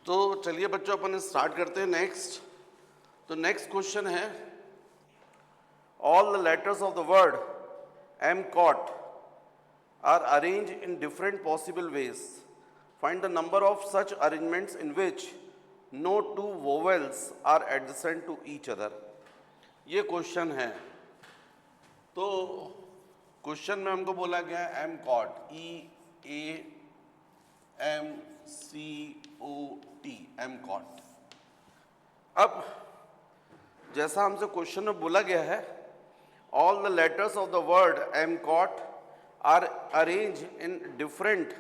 तो चलिए बच्चों अपन स्टार्ट करते हैं नेक्स्ट। तो नेक्स्ट क्वेश्चन है, all the letters of the word EAMCOT are arrange in different possible ways, find the number of such arrangements in which no two vowels are adjacent to each other. ये question है। तो question में हमको बोला गया है EAMCOT, EAMCOT, EAMCOT. अब जैसा हमसे क्वेश्चन में बोला गया है, all the letters of the word EAMCOT are arrange in different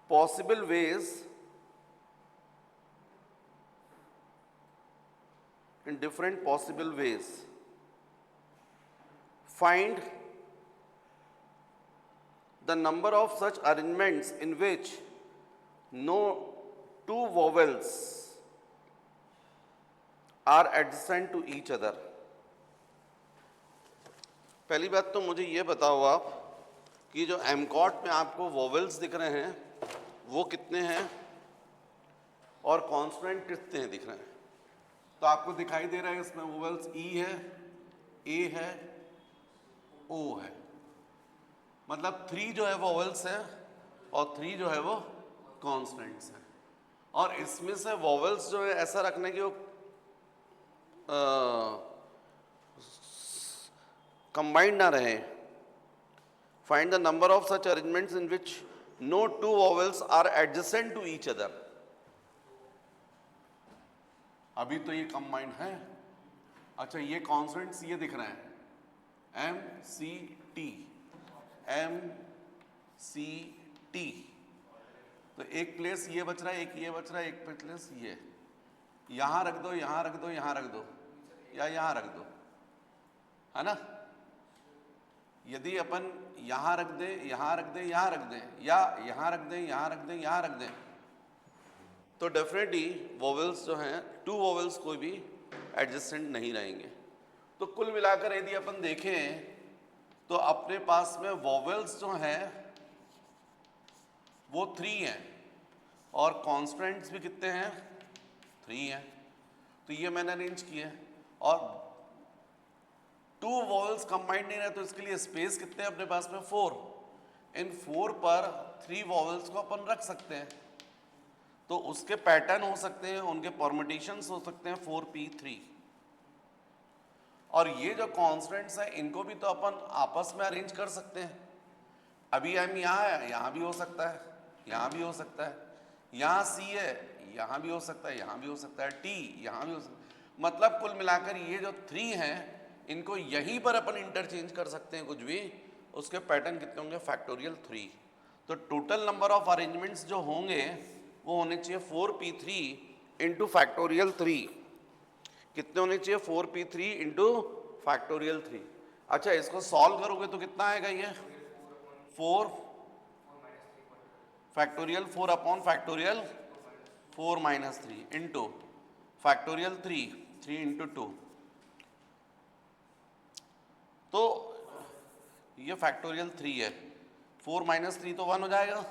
possible veg, in different possible ways. Find the number of such arrangements in which no two vowels are adjacent to each other. पहली बात तो मुझे ये बताओ आप कि जो एमकॉट में आपको वोवेल्स दिख रहे हैं वो कितने हैं और कॉन्सोनेंट कितने हैं दिख रहे हैं। तो आपको दिखाई दे रहा है इसमें वोवेल्स ई है, ए है, ओ है, मतलब 3 जो है वोवेल्स है और 3 जो है वो कॉन्सोनेंट्स हैं। और इसमें से वोवेल्स जो है ऐसा रखने की वो कंबाइंड ना रहे। Find the number of such arrangements in which no two vowels are adjacent to each other. अभी तो ये कंबाइंड है। अच्छा, ये कॉन्सोनेंट्स ये दिख रहे हैं MCT, MCT। तो एक प्लेस ये बच रहा है, एक ये बच रहा है, एक प्लेस ये। यहां रख दो, यहां रख दो, यहां रख दो, या यहां रख दो, है ना। यदि अपन यहां रख दे, यहां रख दे, यहां रख दे, या यहां रख दे, यहां रख दे, यहां रख दे, तो डेफिनेटली वोवेल्स जो हैं, 2 वोवेल्स कोई भी एडजस्टेंट नहीं रहेंगे। तो कुल मिलाकर यदि अपन देखें तो अपने पास में वोवेल्स जो हैं वो 3 हैं और कॉन्स्टेंट्स भी कितने हैं, 3 हैं। तो ये मैंने अरेंज किए और 2 वोवेल्स कंबाइंड नहीं रहे, तो इसके लिए स्पेस कितने हैं अपने पास में, 4। इन 4 पर 3 वोवेल्स को अपन रख सकते हैं। तो उसके पैटर्न हो सकते हैं, उनके परम्यूटेशंस हो सकते हैं 4p3। और ये जो कॉन्स्टेंट्स हैं इनको भी तो अपन आपस में अरेंज कर सकते हैं। अभी हम यहाँ है, यहाँ भी हो सकता है, यहाँ भी हो सकता है, यहाँ C है, यहाँ भी हो सकता है, यहाँ भी हो सकता है, T यहाँ भी हो सकता है। मतलब कुल मिलाकर ये जो 3 हैं इनको यहीं पर अपन इंटरचेंज कर सकते हैं कुछ भी। उसके पैटर्न कितने होंगे, फैक्टोरियल 3। तो टोटल नंबर ऑफ अरेंजमेंट्स जो होंगे वो होने चाहिए 4p3 इंटू फैक्टोरियल 3। कितने होने चाहिए, 4p3 इंटू फैक्टोरियल 3। अच्छा, इसको सॉल्व करोगे तो कितना आएगा, ये 4 factorial 4 upon factorial 4 minus 3 into factorial 3 into 2। तो ये फैक्टोरियल 3 है, 4 माइनस 3 तो 1 हो जाएगा।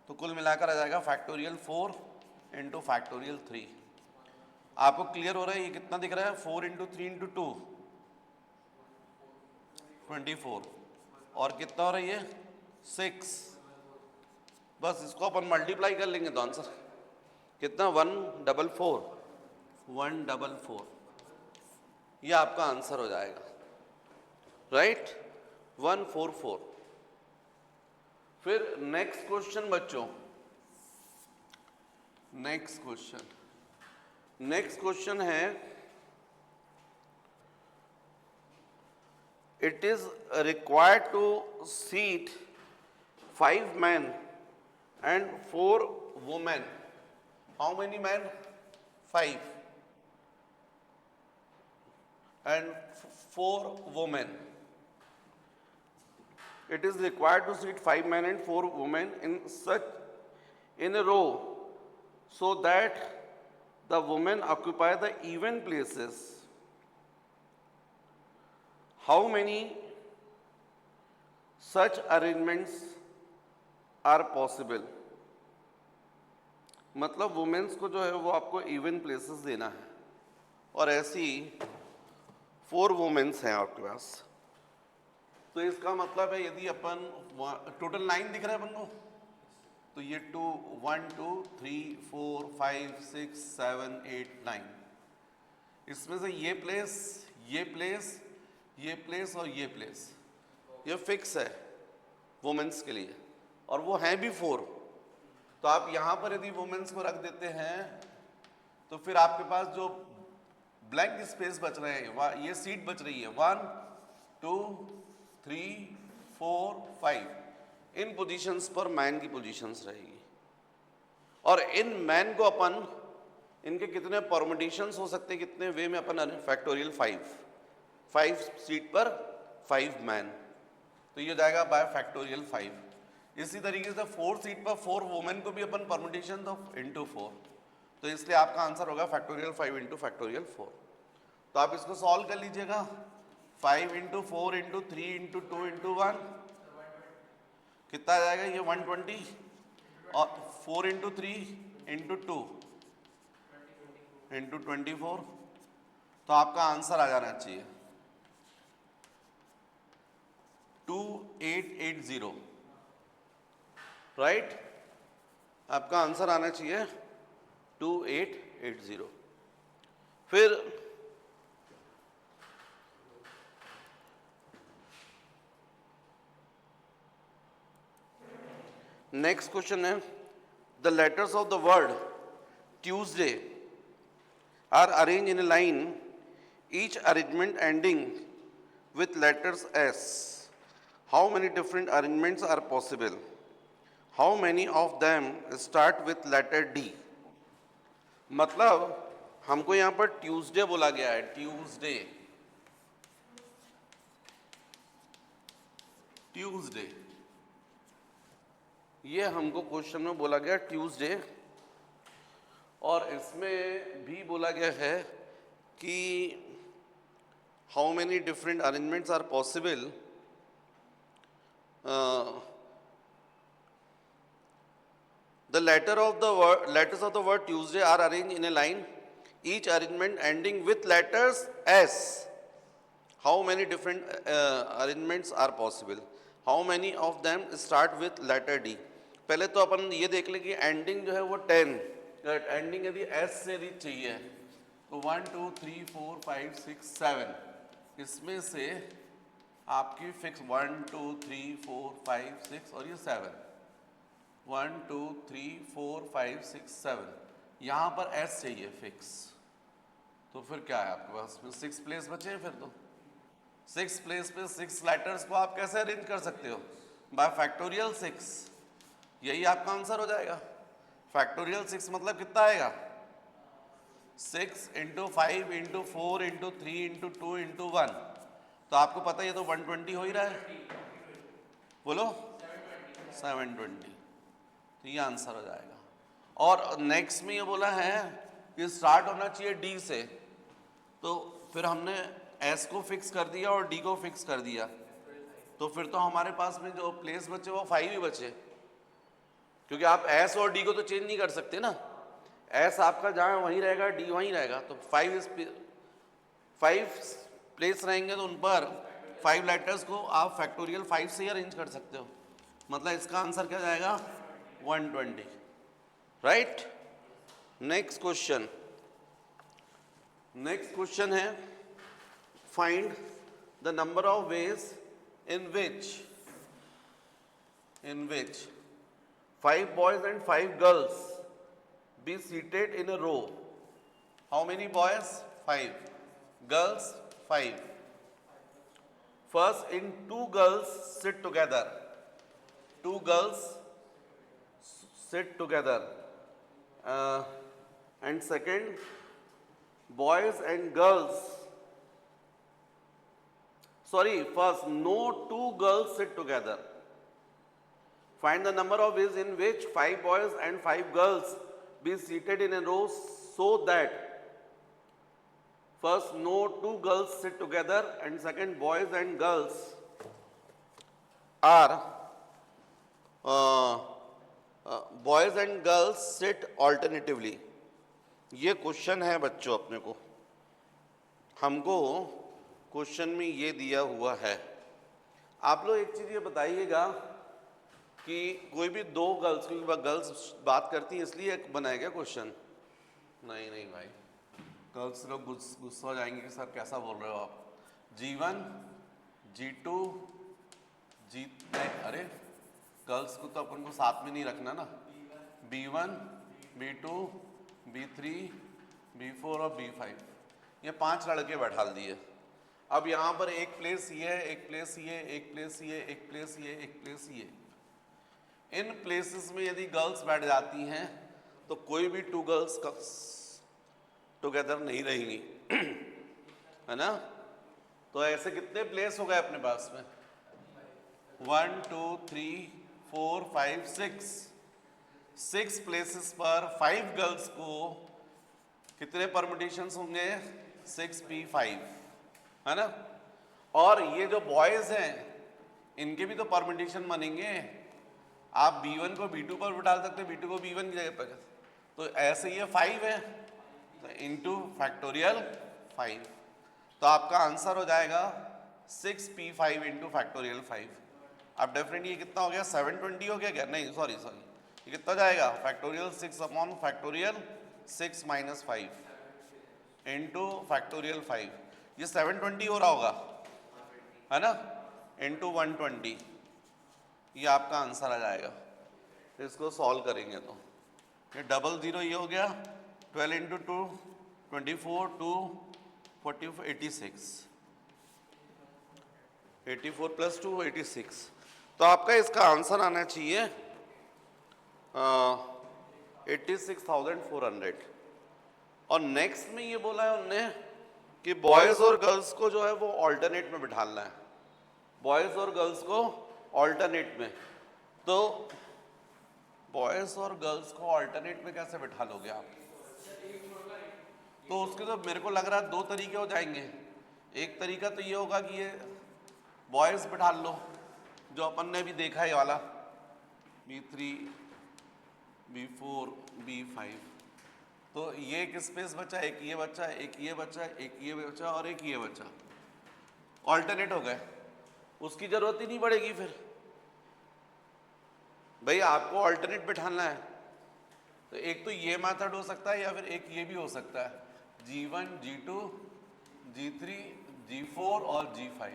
तो कुल मिलाकर आ जाएगा फैक्टोरियल 4 इंटू फैक्टोरियल 3। आपको क्लियर हो रहा है ये कितना दिख रहा है, 4 इंटू 3 इंटू 2 24, और कितना हो रहा है ये 6। बस इसको अपन मल्टीप्लाई कर लेंगे तो आंसर कितना, 144 ये आपका आंसर हो जाएगा, राइट, 144। फिर नेक्स्ट क्वेश्चन बच्चों, नेक्स्ट क्वेश्चन है, it is required to seat 5 men and 4 women. How many men? 5 and 4 women. It is required to seat 5 men and 4 women in a row so that the women occupy the even places. How many such arrangements are possible? मतलब women's को जो है वो आपको even places देना है, और ऐसी 4 वुमेन्स हैं आपके पास। तो इसका मतलब है यदि अपन टोटल 9 दिख रहा है अपन को, तो ये 2 1 2 3 4 5 6 7 8 9, इसमें से ये प्लेस, ये प्लेस, ये प्लेस और ये प्लेस, ये फिक्स है वुमेन्स के लिए, और वो हैं भी 4। तो आप यहाँ पर यदि वुमेन्स को रख देते हैं तो फिर आपके पास जो ब्लैंक स्पेस बच रहे हैं, ये सीट बच रही है 1 2 3 4 5, इन पोजीशंस पर मैन की पोजीशंस रहेगी। और इन मैन को अपन, इनके कितने परमुटेशंस हो सकते हैं, कितने वे में अपन फैक्टोरियल 5 सीट पर 5 मैन, तो ये जाएगा बाय फैक्टोरियल 5। इसी तरीके से 4 सीट पर 4 वुमेन को भी अपन परमुटेशन तो इंटू 4, तो इसलिए आपका आंसर होगा फैक्टोरियल 5 इंटू फैक्टोरियल 4। तो आप इसको सॉल्व कर लीजिएगा, 5 इंटू 4 इंटू 3 इंटू 2 इंटू 1 कितना आ जाएगा, ये 120, और 4 इंटू 3 इंटू 2 इंटू 24, तो आपका आंसर आ जाना चाहिए 2880, राइट। आपका आंसर आना चाहिए 2880। फिर नेक्स्ट क्वेश्चन है, the letters of the word Tuesday are arrange in a line, each arrangement ending with letters S. How many different arrangements are possible? How many of them start with letter D? मतलब हमको यहाँ पर Tuesday बोला गया है, Tuesday, Tuesday, ये हमको question में बोला गया ट्यूसडे, और इसमें भी बोला गया है कि how many different arrangements are possible. The letters of the word Tuesday are arranged in a line, each arrangement ending with letters S. How many different arrangements are possible? How many of them start with letter D? पहले तो अपन ये देख लें कि ending जो है वो 10, ending यदि S से यदि चाहिए तो 1 2 3 4 5 6 7, इसमें से आपकी फिक्स 1 2 3 4 5 6 और ये 7, 1 2 3 4 5 6 7, यहाँ पर S चाहिए फिक्स, तो फिर क्या है आपके पास में 6 प्लेस बचे हैं। फिर तो 6 प्लेस पे 6 लेटर्स को आप कैसे अरेंज कर सकते हो, बाय फैक्टोरियल 6, यही आपका आंसर हो जाएगा। फैक्टोरियल 6 मतलब कितना आएगा, 6 into 5 into 4 into 3 into 2 into 1, तो आपको पता है ये तो 120 हो ही रहा है, बोलो 720, तो ये आंसर हो जाएगा। और नेक्स्ट में ये बोला है कि स्टार्ट होना चाहिए डी से, तो फिर हमने एस को फिक्स कर दिया और डी को फिक्स कर दिया, तो फिर तो हमारे पास में जो प्लेस बचे वो 5 ही बचे, क्योंकि आप एस और डी को तो चेंज नहीं कर सकते ना, एस आपका जहाँ वहीं रहेगा, डी वहीं रहेगा, तो 5 प्लेस रहेंगे, तो उन पर 5 लेटर्स को आप फैक्टोरियल 5 से ही अरेंज कर सकते हो, मतलब इसका आंसर क्या जाएगा 120, राइट। नेक्स्ट क्वेश्चन है, find the number of ways in which 5 boys and 5 girls be seated in a row. How many boys? 5. Girls? 5. First, in 2 girls sit together. 2 girls sit together. And second, boys and girls. Sorry, first, no 2 girls sit together. Find the number of ways in which 5 boys and 5 girls be seated in a row so that first, no 2 girls sit together, and second, boys and girls are boys and girls sit alternatively, ये question है बच्चों अपने को, हमको question में ये दिया हुआ है। आप लोग एक चीज़ ये बताइएगा कि कोई भी दो गर्ल्स, क्योंकि गर्ल्स बात करती हैं इसलिए बनाया गया क्वेश्चन। नहीं नहीं भाई, गर्ल्स लोग गुस्सा हो जाएंगे कि सर कैसा बोल रहे हो आप। G1 G2 G, अरे गर्ल्स को तो अपन को साथ में नहीं रखना ना। B1 B2 B3 B4 और B5, ये 5 लड़के बैठा दिए। अब यहाँ पर एक प्लेस ये है, एक प्लेस ये, एक प्लेस ये, एक प्लेस ये, एक प्लेस ये। इन प्लेसेस में यदि गर्ल्स बैठ जाती हैं तो कोई भी 2 गर्ल्स टुगेदर नहीं रहेंगी है ना। तो ऐसे कितने प्लेस हो गए अपने पास में? 1 2 3 4 5 6 प्लेसेस पर 5 गर्ल्स को कितने परमुटेशंस होंगे? 6p5 है ना। और ये जो बॉयज हैं इनके भी तो परमुटेशन बनेंगे। आप B1 को B2 पर बिठा सकते, B2 को B1 की जगह पर। तो ऐसे ये 5 है तो इंटू फैक्टोरियल 5, तो आपका आंसर हो जाएगा 6p5 इंटू फैक्टोरियल 5। अब डेफिनेटली ये कितना हो गया? 720 हो गया क्या? नहीं सॉरी, ये कितना जाएगा? Factorial 6 upon factorial 6 minus 5 into factorial 5। ये 720 हो रहा होगा है ना, इंटू 120, ये आपका आंसर आ जाएगा। तो इसको सॉल्व करेंगे तो ये 00 ये हो गया, 12 इंटू 2 24 2 44 86, 84 प्लस 2 86। तो आपका इसका आंसर आना चाहिए 86,400। और नेक्स्ट में ये बोला है उनने कि बॉयज और गर्ल्स को जो है वो ऑल्टरनेट में बिठाना है, बॉयज और गर्ल्स को ऑल्टरनेट में। तो बॉयज और गर्ल्स को ऑल्टरनेट में कैसे बिठा लोगे आप? तो उसके तो मेरे को लग रहा है 2 तरीके हो जाएंगे। एक तरीका तो ये होगा कि ये बॉयज बिठा लो जो अपन ने भी देखा है वाला, B3 B4 B5। तो ये एक स्पेस बचा, एक ये बचा, एक ये बचा, एक ये बचा और एक ये बचा, ऑल्टरनेट हो गए। उसकी जरूरत ही नहीं पड़ेगी फिर। भाई आपको ऑल्टरनेट बिठाना है तो एक तो ये मेथड हो सकता है या फिर एक ये भी हो सकता है, G1 G2 G3 G4 और G5।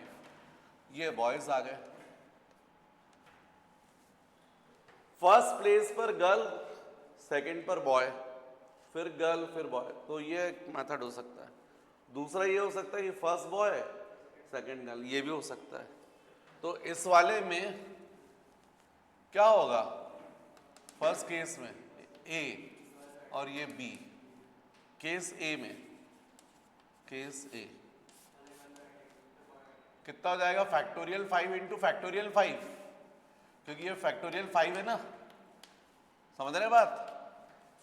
ये बॉयज आ गए। फर्स्ट प्लेस पर गर्ल, सेकंड पर बॉय, फिर गर्ल फिर बॉय, तो ये मेथड हो सकता है। दूसरा ये हो सकता है कि फर्स्ट बॉय सेकंड गर्ल, ये भी हो सकता है। तो इस वाले में क्या होगा? फर्स्ट केस में A और ये B, केस A में, केस A कितना हो जाएगा? फैक्टोरियल 5 इंटू फैक्टोरियल 5, क्योंकि ये फैक्टोरियल 5 है ना, समझ रहे हैं बात।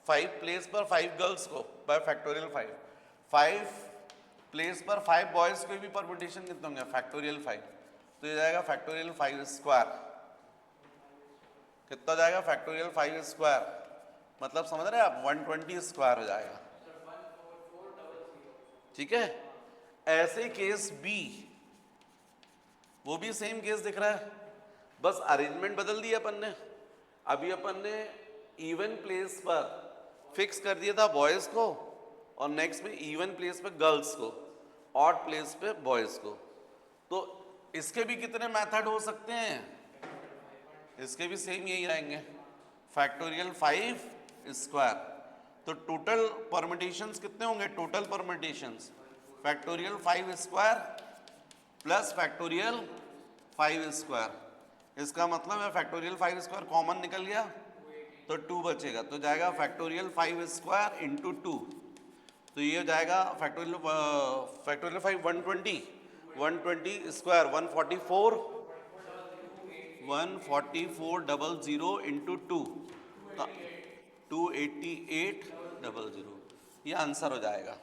5 प्लेस पर 5 गर्ल्स को बाय फैक्टोरियल 5, 5 प्लेस पर 5 बॉयज को भी परमुटेशन कितने होंगे? फैक्टोरियल 5। तो ये जाएगा फैक्टोरियल 5 स्क्वायर, कितना जाएगा? फैक्टोरियल 5 स्क्वायर, मतलब समझ रहे हैं आप 120 स्क्वायर हो जाएगा। ठीक है। ऐसे केस B, वो भी सेम केस दिख रहा है, बस अरेंजमेंट बदल दिया अपन ने। अभी अपन ने इवन प्लेस पर फिक्स कर दिया था बॉयज को और नेक्स्ट में इवन प्लेस पे गर्ल्स को, ऑड प्लेस पे बॉयज को। तो इसके भी कितने मेथड हो सकते हैं? इसके भी सेम यही आएंगे, फैक्टोरियल 5 स्क्वायर। तो टोटल परम्यूटेशंस कितने होंगे? Total permutations factorial 5 square plus factorial 5 square. इसका मतलब है फैक्टोरियल 5 स्क्वायर कॉमन निकल गया तो 2 बचेगा, तो जाएगा फैक्टोरियल 5 स्क्वायर इंटू 2। तो ये हो जाएगा फैक्टोरियल 5 120 स्क्वायर 14400 इंटू 2 28800, ये आंसर हो जाएगा।